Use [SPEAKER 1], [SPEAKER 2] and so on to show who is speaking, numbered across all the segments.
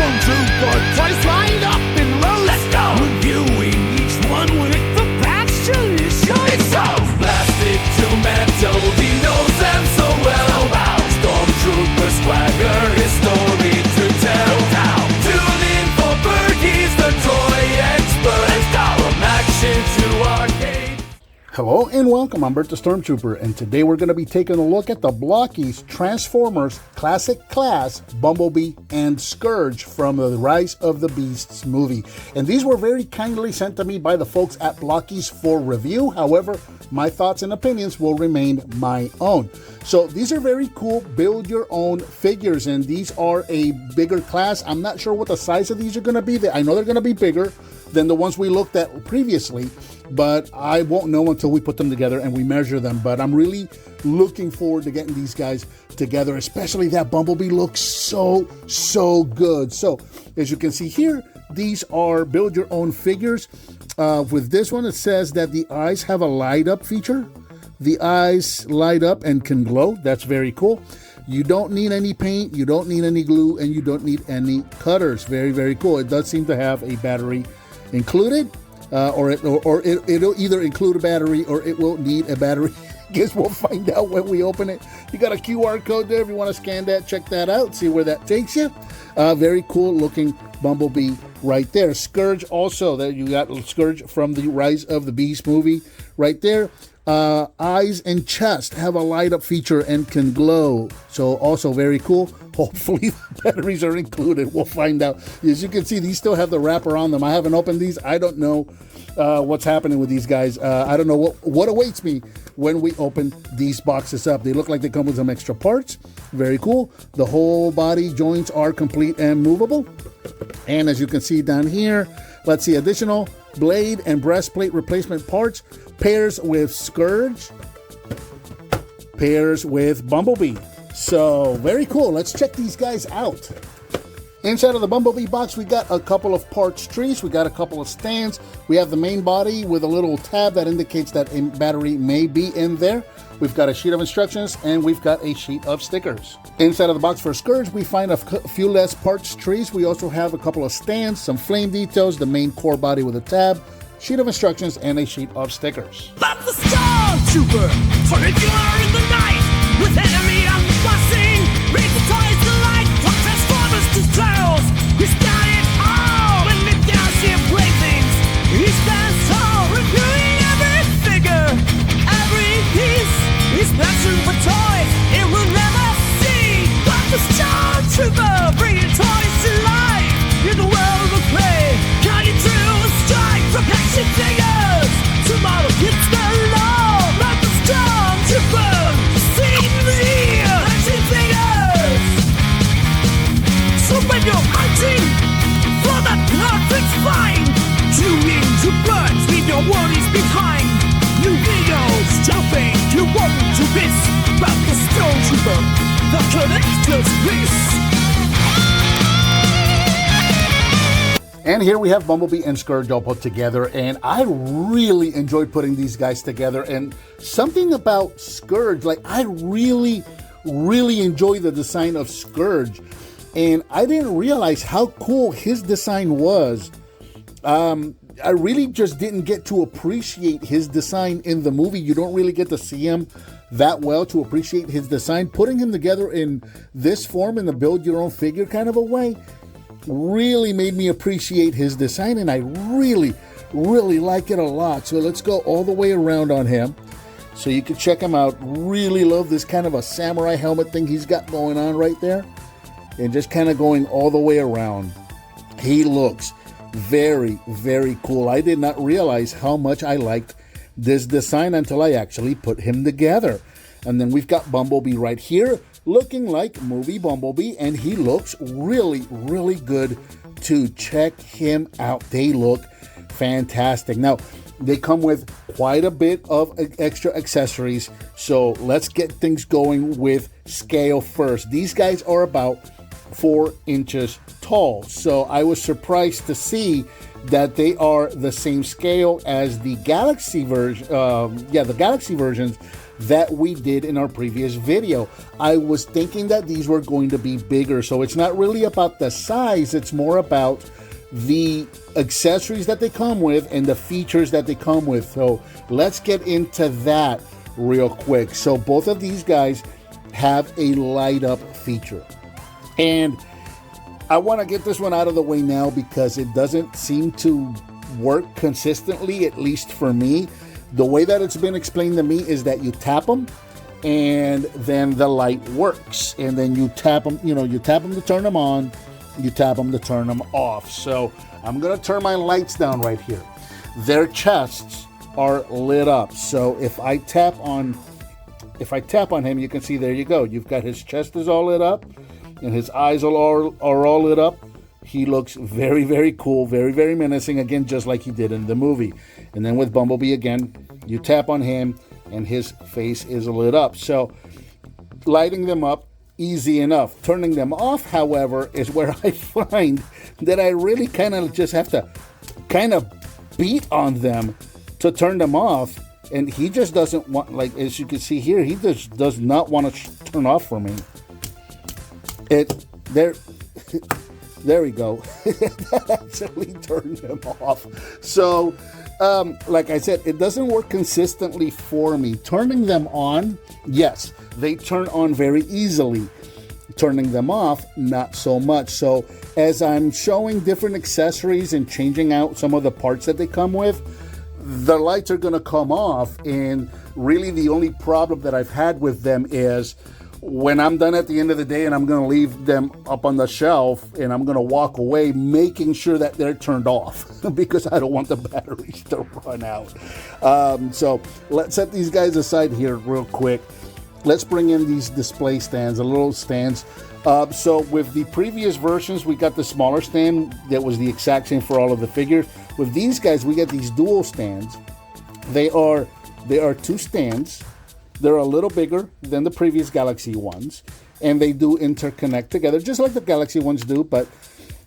[SPEAKER 1] Stormtrooper twice lined up in rows. Let's go! Reviewing each one with the passion it shows. So plastic to metal, he knows them so well. Stormtrooper swagger, his story to tell. Tune in for Berkey's the toy expert. Let's go! From action to arcade.
[SPEAKER 2] Hello and welcome, I'm Bert the Stormtrooper, and today we're going to be taking a look at the Blokees Transformers Classic Class Bumblebee and Scourge from the Rise of the Beasts movie. And these were very kindly sent to me by the folks at Blokees for review. However, my thoughts and opinions will remain my own. So these are very cool build your own figures, and these are a bigger class. I'm not sure what the size of these are going to be. I know they're going to be bigger than the ones we looked at previously, but I won't know until we put them together and we measure them. But I'm really looking forward to getting these guys together, especially that Bumblebee looks so good. So as you can see here, these are build your own figures. With this one, it says that the eyes have a light up feature. The eyes light up and can glow. That's very cool. You don't need any paint, you don't need any glue, and you don't need any cutters. Very cool. It does seem to have a battery included, or it'll either include a battery or it will need a battery. Guess we'll find out when we open it. You got a QR code there if you want to scan that, check that out, see where that takes you. Very cool looking Bumblebee right there. Scourge also, that you got Scourge from the Rise of the Beast movie right there. Eyes and chest have a light up feature and can glow, so also very cool. Hopefully the batteries are included. We'll find out. As you can see, these still have the wrapper on them. I haven't opened these. I don't know what's happening with these guys. I don't know what awaits me when we open these boxes up. They look like they come with some extra parts. Very cool. The whole body joints are complete and movable. And as you can see down here, let's see, additional blade and breastplate replacement parts. Pairs with Scourge, pairs with Bumblebee. So very cool. Let's check these guys out. Inside of the Bumblebee box, we got a couple of parts trees. We got a couple of stands. We have the main body with a little tab that indicates that a battery may be in there. We've got a sheet of instructions and we've got a sheet of stickers. Inside of the box for Scourge, we find a few less parts trees. We also have a couple of stands, some flame details, the main core body with a tab, sheet of instructions, and a sheet of stickers.
[SPEAKER 1] Bert the Stormtrooper, for if you are in the night with enemy unbossing, read the toys to light from Transformers to Turtles. He's got it all in the galaxy of playthings. He stands tall, reviewing every figure, every piece. He's passion for toys, it will never see. Bert the Stormtrooper, bringing toys to life in the world of play. Cutting through the strike from action figures to model kits galore. Bert the Stormtrooper, see me, action figures. So when you're hunting for that perfect find, tune in to Bert, leave your worries behind. New videos jumping, you won't to miss. Bert the Stormtrooper, the collector's piece.
[SPEAKER 2] And here we have Bumblebee and Scourge all put together, and I really enjoyed putting these guys together. And something about Scourge, like I really enjoy the design of Scourge, and I didn't realize how cool his design was. I really just didn't get to appreciate his design in the movie. You don't really get to see him that well to appreciate his design. Putting him together in this form, in the build your own figure kind of a way, really made me appreciate his design, and I really like it a lot. So let's go all the way around on him so you can check him out. Really love this kind of a samurai helmet thing he's got going on right there, and just kind of going all the way around. He looks very cool. I did not realize how much I liked this design until I actually put him together. And then we've got Bumblebee right here, looking like movie Bumblebee, and he looks really good too. Check him out. They look fantastic. Now, they come with quite a bit of extra accessories, so let's get things going with scale first. These guys are about 4 inches tall, so I was surprised to see that they are the same scale as the Galaxy version. The Galaxy versions that we did in our previous video. I was thinking that these were going to be bigger, so it's not really about the size, it's more about the accessories that they come with and the features that they come with. So let's get into that real quick. So both of these guys have a light up feature, and I want to get this one out of the way now because it doesn't seem to work consistently, at least for me. The way that it's been explained to me is that you tap them and then the light works, and then you tap them, you tap them to turn them on, you tap them to turn them off. So I'm gonna turn my lights down right here. Their chests are lit up. So if I tap on him, you can see, there you go. You've got his chest is all lit up and his eyes are all lit up. He looks very, very cool, very, very menacing, again, just like he did in the movie. And then with Bumblebee, again, you tap on him and his face is lit up. So lighting them up, easy enough. Turning them off, however, is where I find that I really kind of just have to kind of beat on them to turn them off. And he just doesn't want, like, as you can see here, he just does not want to turn off for me. There we go. That actually turned him off. So, like I said, it doesn't work consistently for me. Turning them on, yes, they turn on very easily. Turning them off, not so much. So, as I'm showing different accessories and changing out some of the parts that they come with, the lights are going to come off. And really the only problem that I've had with them is when I'm done at the end of the day and I'm going to leave them up on the shelf and I'm going to walk away, making sure that they're turned off because I don't want the batteries to run out. So let's set these guys aside here real quick. Let's bring in these display stands, the little stands. So with the previous versions, we got the smaller stand that was the exact same for all of the figures. With these guys, we get these dual stands. They are two stands. They're a little bigger than the previous Galaxy ones, and they do interconnect together, just like the Galaxy ones do, but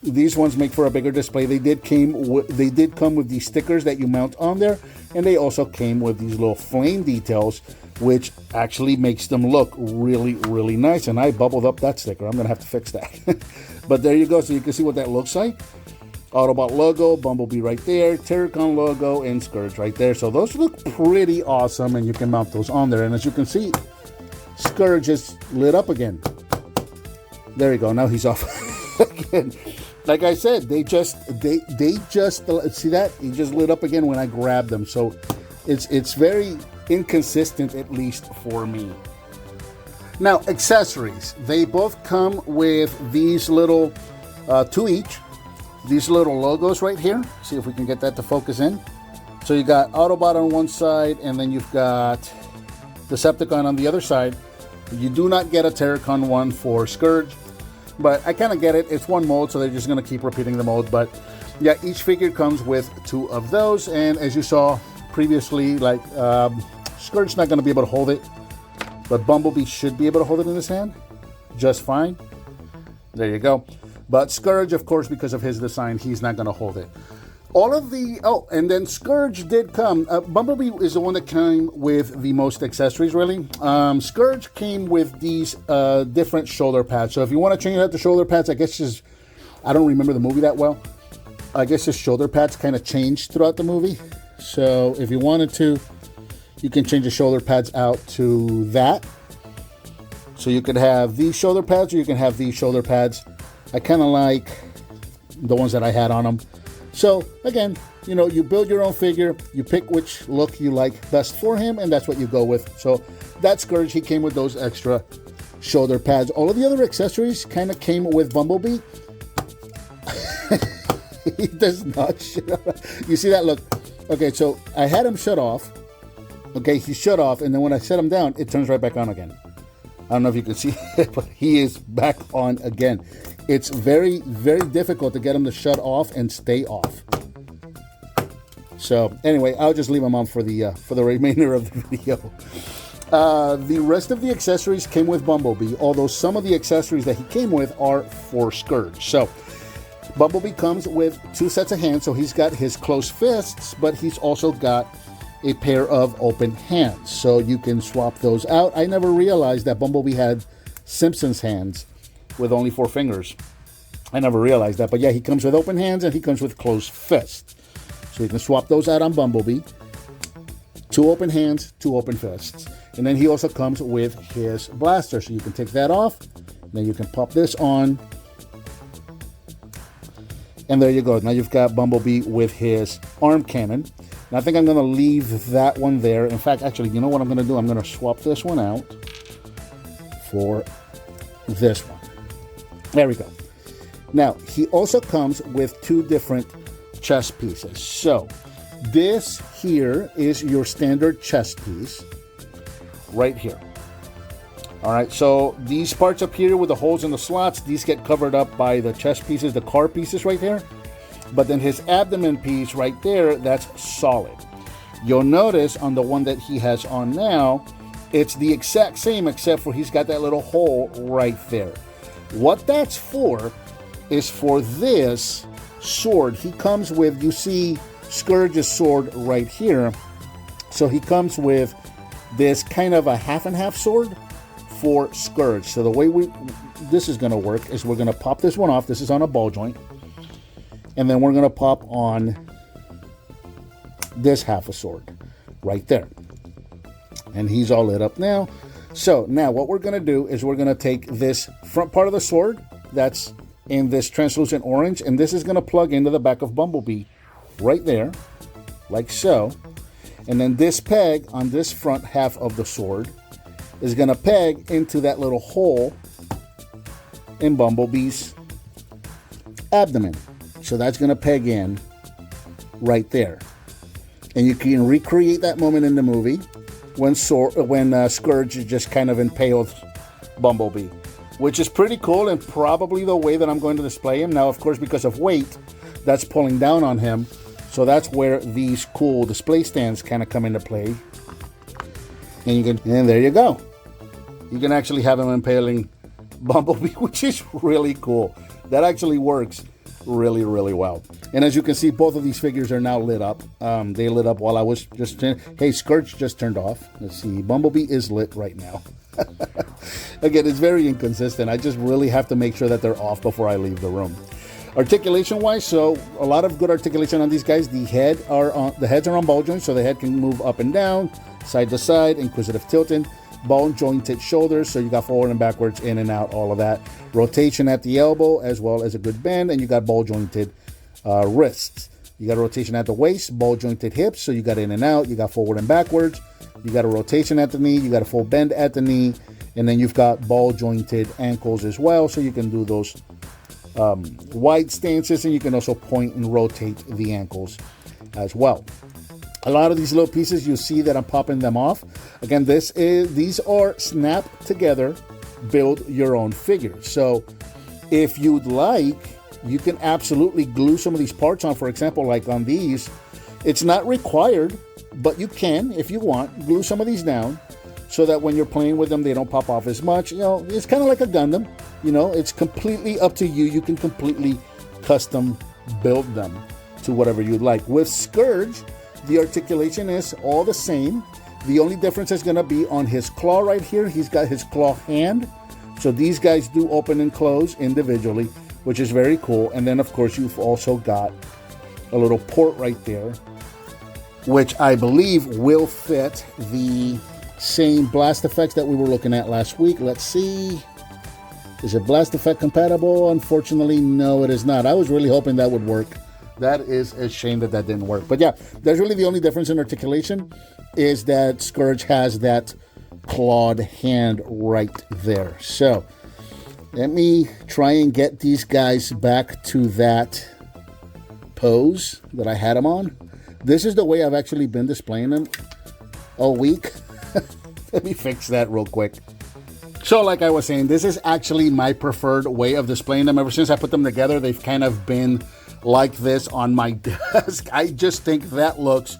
[SPEAKER 2] these ones make for a bigger display. They did come with these stickers that you mount on there, and they also came with these little flame details, which actually makes them look really, really nice. And I bubbled up that sticker. I'm going to have to fix that. But there you go. So you can see what that looks like. Autobot logo, Bumblebee right there, Terracon logo, and Scourge right there. So those look pretty awesome, and you can mount those on there. And as you can see, Scourge is lit up again. There you go. Now he's off again. Like I said, they just see that? He just lit up again when I grabbed them. So it's very inconsistent, at least for me. Now, accessories. They both come with these little, two each. These little logos right here. See if we can get that to focus in. So you got Autobot on one side, and then you've got Decepticon on the other side. You do not get a Terracon one for Scourge, but I kind of get it. It's one mold, so they're just going to keep repeating the mold. But yeah, each figure comes with two of those, and as you saw previously, like Scourge's not going to be able to hold it, but Bumblebee should be able to hold it in his hand just fine. There you go. But Scourge, of course, because of his design, he's not going to hold it. And then Scourge did come. Bumblebee is the one that came with the most accessories, really. Scourge came with these different shoulder pads. So if you want to change out the shoulder pads, I guess I don't remember the movie that well. I guess his shoulder pads kind of changed throughout the movie. So if you wanted to, you can change the shoulder pads out to that. So you could have these shoulder pads, or you can have these shoulder pads. I kind of like the ones that I had on them. So again, you build your own figure, you pick which look you like best for him, and that's what you go with. So that's Scourge. He came with those extra shoulder pads. All of the other accessories kind of came with Bumblebee. He does not shut off. You see that? Look. Okay, so I had him shut off. Okay, he shut off, and then when I set him down, it turns right back on again. I don't know if you can see it, but he is back on again. It's very, very difficult to get him to shut off and stay off. So anyway, I'll just leave him on for the remainder of the video. The rest of the accessories came with Bumblebee, although some of the accessories that he came with are for Scourge. So Bumblebee comes with two sets of hands, so he's got his closed fists, but he's also got a pair of open hands. So you can swap those out. I never realized that Bumblebee had Simpsons hands with only 4 fingers. I never realized that. But yeah, he comes with open hands and he comes with closed fists. So you can swap those out on Bumblebee. 2 open hands, 2 open fists. And then he also comes with his blaster. So you can take that off. Then you can pop this on. And there you go. Now you've got Bumblebee with his arm cannon. And I think I'm going to leave that one there. In fact, actually, you know what I'm going to do? I'm going to swap this one out for this one. There we go. Now, he also comes with 2 different chest pieces. So, this here is your standard chest piece right here. All right, so these parts up here with the holes in the slots, these get covered up by the chest pieces, the car pieces right there. But then his abdomen piece right there, that's solid. You'll notice on the one that he has on now, it's the exact same except for he's got that little hole right there. What that's for is for this sword. He comes with, you see Scourge's sword right here. So he comes with this kind of a half and half sword for Scourge. So the way this is going to work is we're going to pop this one off. This is on a ball joint. And then we're going to pop on this half a sword right there. And he's all lit up now. So now what we're going to do is we're going to take this front part of the sword that's in this translucent orange, and this is going to plug into the back of Bumblebee right there, like so. And then this peg on this front half of the sword is going to peg into that little hole in Bumblebee's abdomen. So that's going to peg in right there. And you can recreate that moment in the movie when Scourge just kind of impaled Bumblebee, which is pretty cool and probably the way that I'm going to display him. Now, of course, because of weight, that's pulling down on him. So that's where these cool display stands kind of come into play. And there you go. You can actually have him impaling Bumblebee, which is really cool. That actually works really, really well. And as you can see, both of these figures are now lit up. They lit up while I was just... Hey, Scourge just turned off. Let's see. Bumblebee is lit right now. Again, it's very inconsistent. I just really have to make sure that they're off before I leave the room. Articulation wise, so a lot of good articulation on these guys. The heads are on ball joints, so the head can move up and down, side to side, inquisitive tilting. Ball jointed shoulders, so you got forward and backwards, in and out, all of that. Rotation at the elbow as well as a good bend, and you got ball jointed wrists. You got a rotation at the waist, ball jointed hips, so you got in and out, you got forward and backwards. You got a rotation at the knee, you got a full bend at the knee, and then you've got ball jointed ankles as well, so you can do those wide stances, and you can also point and rotate the ankles as well. A lot of these little pieces, you see that I'm popping them off. Again, these are snap together, build your own figures. So if you'd like, you can absolutely glue some of these parts on. For example, like on these, it's not required, but you can, if you want, glue some of these down so that when you're playing with them, they don't pop off as much. You know, it's kind of like a Gundam. You know, it's completely up to you. You can completely custom build them to whatever you'd like. With Scourge, the articulation is all the same. The only difference is going to be on his claw right here. He's got his claw hand. So these guys do open and close individually, which is very cool. And then, of course, you've also got a little port right there, which I believe will fit the same blast effects that we were looking at last week. Let's see. Is it blast effect compatible? Unfortunately, no, it is not. I was really hoping that would work. That is a shame that that didn't work. But yeah, that's really the only difference in articulation, is that Scourge has that clawed hand right there. So let me try and get these guys back to that pose that I had them on. This is the way I've actually been displaying them all week. Let me fix that real quick. So like I was saying, this is actually my preferred way of displaying them. Ever since I put them together, they've kind of been like this on my desk. I just think that looks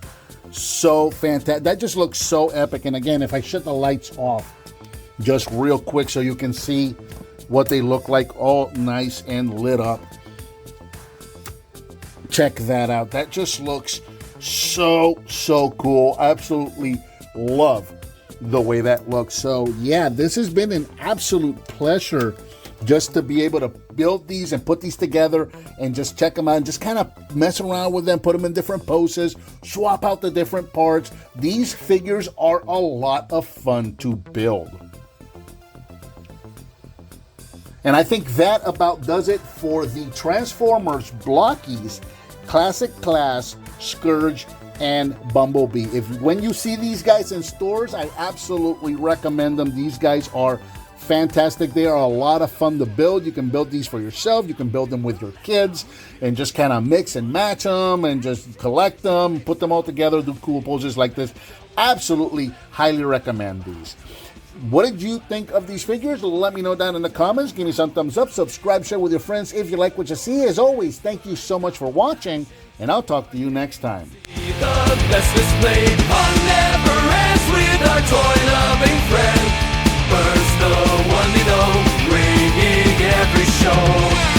[SPEAKER 2] so fantastic. That just looks so epic. And again, if I shut the lights off just real quick so you can see what they look like, all nice and lit up. Check that out. That just looks so cool. Absolutely love the way that looks. So yeah, this has been an absolute pleasure just to be able to build these and put these together and just check them out and just kind of mess around with them, put them in different poses, swap out the different parts. These figures are a lot of fun to build. And I think that about does it for the Transformers Blokees Classic Class, Scourge, and Bumblebee. When you see these guys in stores, I absolutely recommend them. These guys are fantastic. They are a lot of fun to build. You can build these for yourself. You can build them with your kids and just kind of mix and match them and just collect them, put them all together, do cool poses like this. Absolutely highly recommend these. What did you think of these figures? Let me know down in the comments. Give me some thumbs up. Subscribe, share with your friends if you like what you see. As always, thank you so much for watching, and I'll talk to you next time.
[SPEAKER 1] The best displayed on never ends with our toy-loving friend. Bert's the one we know, bringing every show.